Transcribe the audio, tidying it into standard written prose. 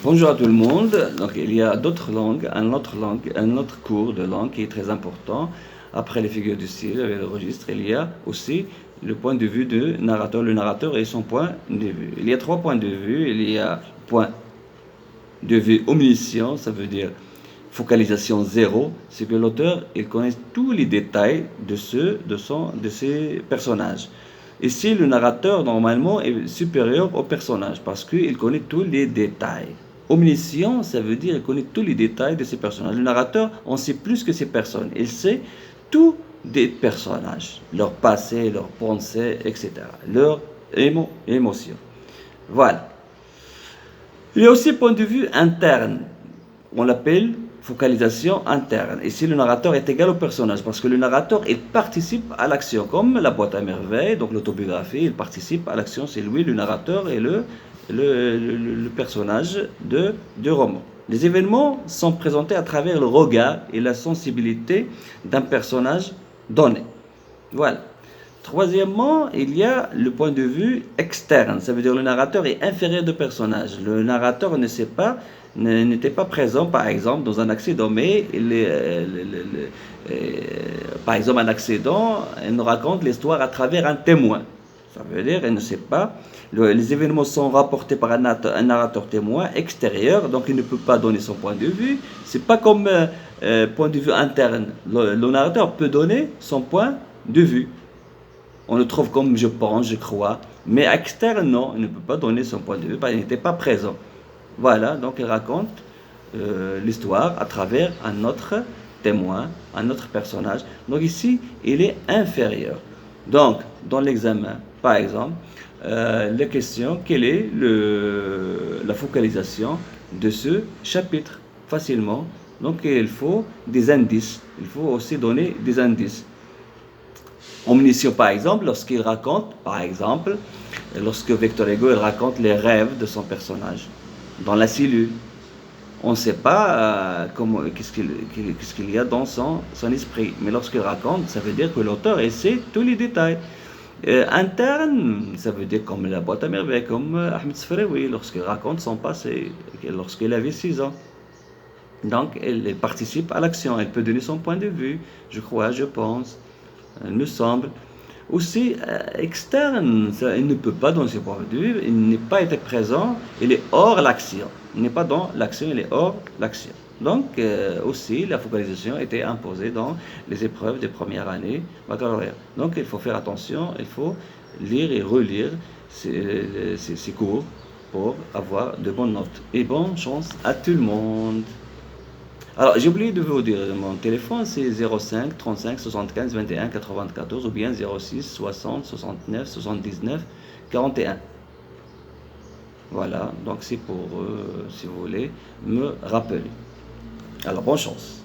Bonjour à tout le monde. Donc, il y a d'autres langues, un autre cours de langue qui est très important. Après les figures du style, avec le registre, il y a aussi le point de vue du narrateur. Le narrateur et son point de vue. Il y a trois points de vue. Il y a point de vue omniscient, ça veut dire focalisation zéro. C'est que l'auteur, il connaît tous les détails de ses personnages. Ici, le narrateur, normalement, est supérieur au personnage parce qu'il connaît tous les détails. Omniscient, ça veut dire qu'il connaît tous les détails de ses personnages. Le narrateur en sait plus que ces personnes. Il sait tout des personnages, leur passé, leurs pensées, etc. Leurs émotions. Voilà. Il y a aussi point de vue interne. On l'appelle focalisation interne. Ici, le narrateur est égal au personnage parce que le narrateur, il participe à l'action, comme la boîte à merveilles, donc l'autobiographie, il participe à l'action. C'est lui, le narrateur, et le personnage du roman. Les événements sont présentés à travers le regard et la sensibilité d'un personnage donné. Voilà. Troisièmement, il y a le point de vue externe. Ça veut dire le narrateur est inférieur du personnage. Le narrateur n'était pas présent, par exemple, dans un accident, mais par exemple, un accident, il nous raconte l'histoire à travers un témoin. Ça veut dire qu'il ne sait pas. Les événements sont rapportés par un narrateur témoin extérieur, donc il ne peut pas donner son point de vue. C'est pas comme point de vue interne. Le narrateur peut donner son point de vue. On le trouve comme je pense, je crois. Mais externe, non, il ne peut pas donner son point de vue parce qu'il n'était pas présent. Voilà, donc il raconte l'histoire à travers un autre témoin, un autre personnage. Donc ici, il est inférieur. Donc, dans l'examen, par exemple, la question, quelle est la focalisation de ce chapitre facilement. Donc il faut des indices. Il faut aussi donner des indices. Omniscient, par exemple, lorsqu'il raconte, lorsque Victor Hugo il raconte les rêves de son personnage dans la cellule, on ne sait pas qu'est-ce qu'il y a dans son esprit. Mais lorsqu'il raconte, ça veut dire que l'auteur sait tous les détails. Interne, ça veut dire comme la boîte à merveilles, comme Ahmed Sferaoui, lorsqu'il raconte son passé, lorsqu'il avait 6 ans. Donc, elle participe à l'action, elle peut donner son point de vue, je crois, je pense. Il me semble. Aussi, externe, il ne peut pas donner ses points de vue, il n'est pas été présent, il est hors l'action. Il n'est pas dans l'action, il est hors l'action. Donc, aussi, la focalisation était imposée dans les épreuves des premières années baccalauréat. Donc, il faut faire attention, il faut lire et relire ces cours pour avoir de bonnes notes. Et bonne chance à tout le monde. Alors, j'ai oublié de vous dire, mon téléphone c'est 05 35 75 21 94 ou bien 06 60 69 79 41. Voilà, donc c'est pour si vous voulez me rappeler. Alors, bonne chance.